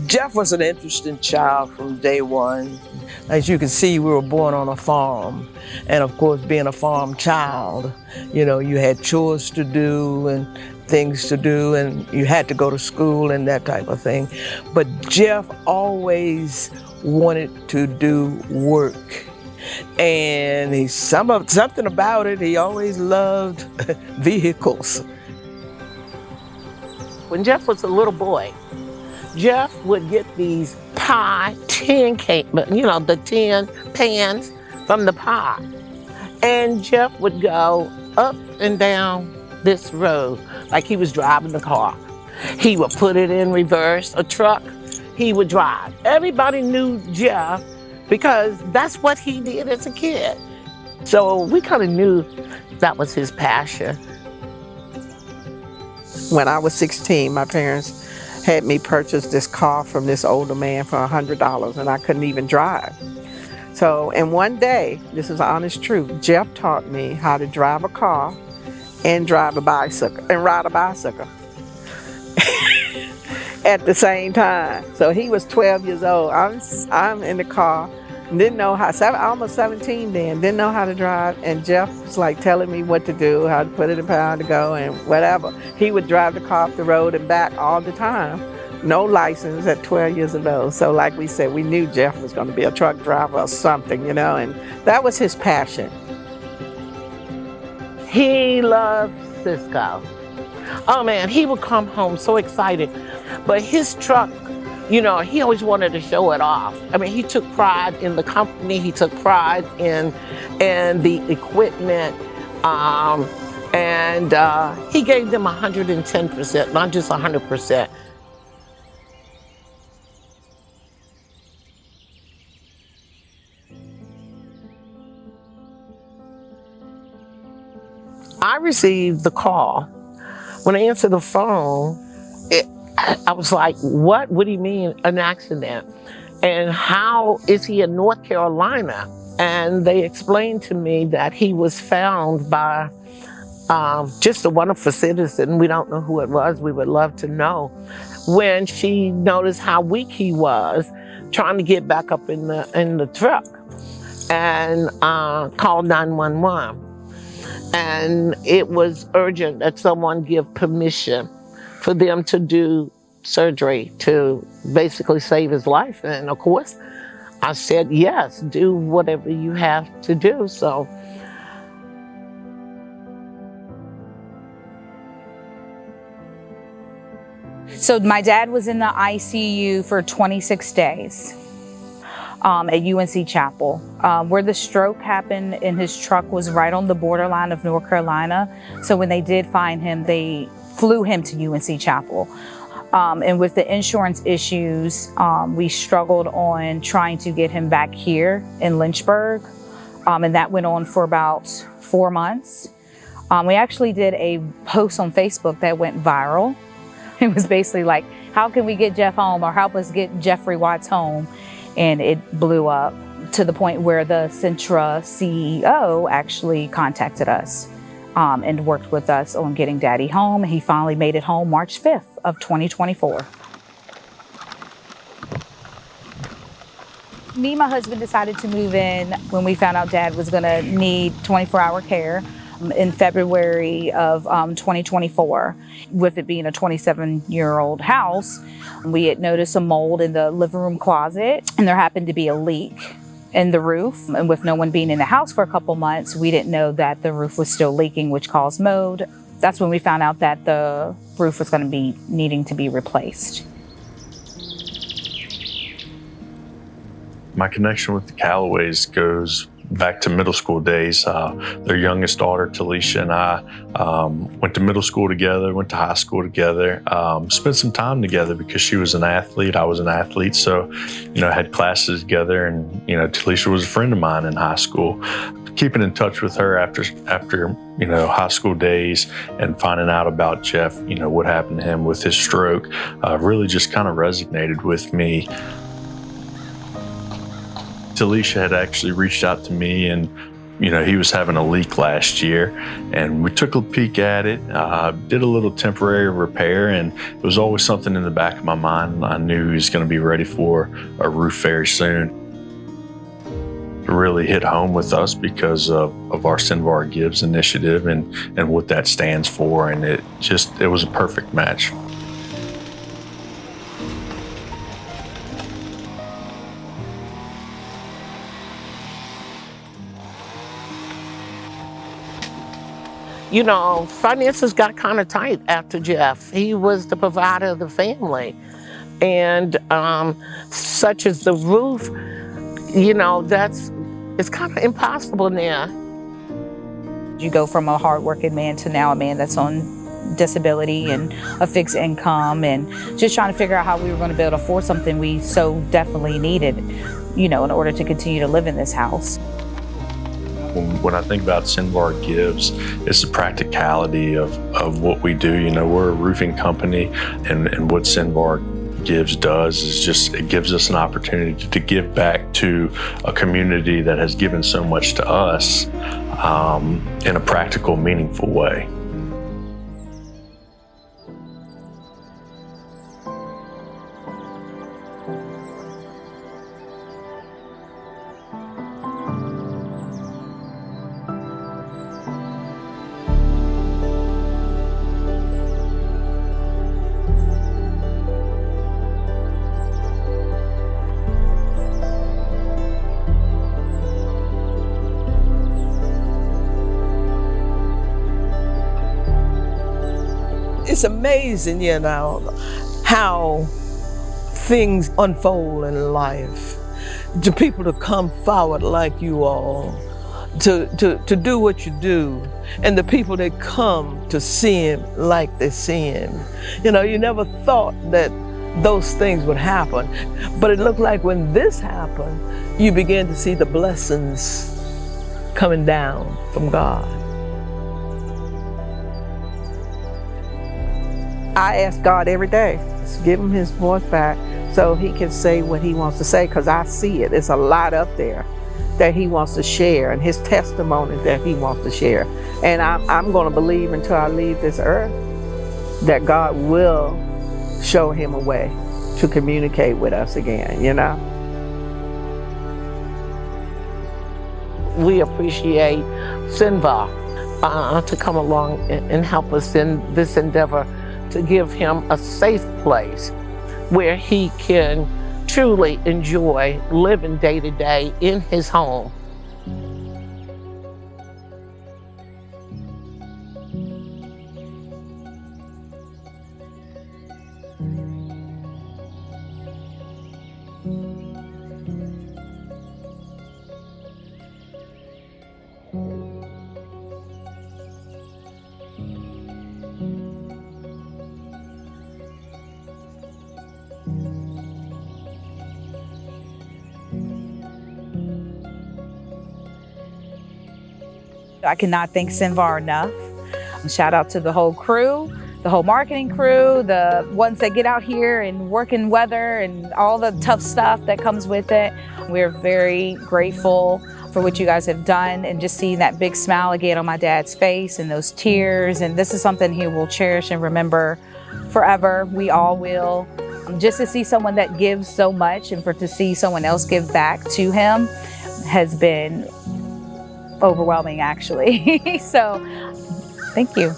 Jeff was an interesting child from day one. As you can see, we were born on a farm. And of course, being a farm child, you know, you had chores to do and things to do, and you had to go to school and that type of thing. But Jeff always wanted to do work. And something about it, he always loved vehicles. When Jeff was a little boy, Jeff would get these pie tin cake, you know, the tin pans from the pie. And Jeff would go up and down this road like he was driving the car. He would put it in reverse, a truck, he would drive. Everybody knew Jeff because that's what he did as a kid. So we kind of knew that was his passion. When I was 16, my parents had me purchase this car from this older man for $100, and I couldn't even drive. So, and one day, this is honest truth, Jeff taught me how to drive a car and drive a bicycle, and ride a bicycle at the same time. So he was 12 years old. I'm in the car, didn't know how, almost 17 then, didn't know how to drive, and Jeff was like telling me what to do, how to put it in pound to go and whatever. He would drive the car off the road and back all the time. No license at 12 years old. So like we said, we knew Jeff was gonna be a truck driver or something, you know, and that was his passion. He loved Sysco. Oh man, he would come home so excited. But his truck, you know, he always wanted to show it off. I mean, he took pride in the company, he took pride in the equipment, and he gave them 110%, not just 100%. I received the call. When I answered the phone, I was like, what? What do you mean an accident? And how is he in North Carolina? And they explained to me that he was found by just a wonderful citizen. We don't know who it was. We would love to know. When she noticed how weak he was, trying to get back up in the truck, and called 911. And it was urgent that someone give permission for them to do surgery to basically save his life. And of course, I said, yes, do whatever you have to do. So my dad was in the ICU for 26 days. At UNC Chapel. Where the stroke happened in his truck was right on the borderline of North Carolina. So when they did find him, they flew him to UNC Chapel. And with the insurance issues, we struggled on trying to get him back here in Lynchburg. And that went on for about 4 months. We actually did a post on Facebook that went viral. It was basically like, how can we get Jeff home, or help us get Jeffrey Watts home? And it blew up to the point where the Centra CEO actually contacted us and worked with us on getting Daddy home. He finally made it home March 5th of 2024. Me and my husband decided to move in when we found out Dad was gonna need 24-hour care in February of 2024. With it being a 27-year-old house, we had noticed a mold in the living room closet, and there happened to be a leak in the roof. And with no one being in the house for a couple months, we didn't know that the roof was still leaking, which caused mold. That's when we found out that the roof was going to be needing to be replaced. My connection with the Callaways goes back to middle school days. Their youngest daughter, Talisha, and I went to middle school together, went to high school together, spent some time together because she was an athlete, I was an athlete. So, you know, had classes together, and, you know, Talisha was a friend of mine in high school. Keeping in touch with her after you know, high school days and finding out about Jeff, you know, what happened to him with his stroke, really just kind of resonated with me. Talisha had actually reached out to me and he was having a leak last year, and we took a peek at it, did a little temporary repair, and it was always something in the back of my mind. I knew he was going to be ready for a roof very soon. It really hit home with us because of our Cenvar Gives initiative and what that stands for, and it was a perfect match. Finances got kind of tight after Jeff. He was the provider of the family. And such as the roof, it's kind of impossible now. You go from a hardworking man to now a man that's on disability and a fixed income, and just trying to figure out how we were going to be able to afford something we so definitely needed, in order to continue to live in this house. When I think about Cenvar Gives, it's the practicality of what we do. We're a roofing company, and what Cenvar Gives does is it gives us an opportunity to give back to a community that has given so much to us in a practical, meaningful way. It's amazing, how things unfold in life. To people to come forward like you all, to do what you do, and the people that come to see him like they see him. You never thought that those things would happen, but it looked like when this happened, you began to see the blessings coming down from God. I ask God every day, give him his voice back so he can say what he wants to say, because I see it. There's a lot up there that he wants to share, and his testimony that he wants to share. And I'm going to believe until I leave this earth that God will show him a way to communicate with us again, We appreciate Cenvar to come along and help us in this endeavor, to give him a safe place where he can truly enjoy living day to day in his home. I cannot thank Cenvar enough. Shout out to the whole crew, the whole marketing crew, the ones that get out here and work in weather and all the tough stuff that comes with it. We're very grateful for what you guys have done, and just seeing that big smile again on my dad's face and those tears. And this is something he will cherish and remember forever. We all will. Just to see someone that gives so much, and to see someone else give back to him, has been overwhelming, actually. So, thank you.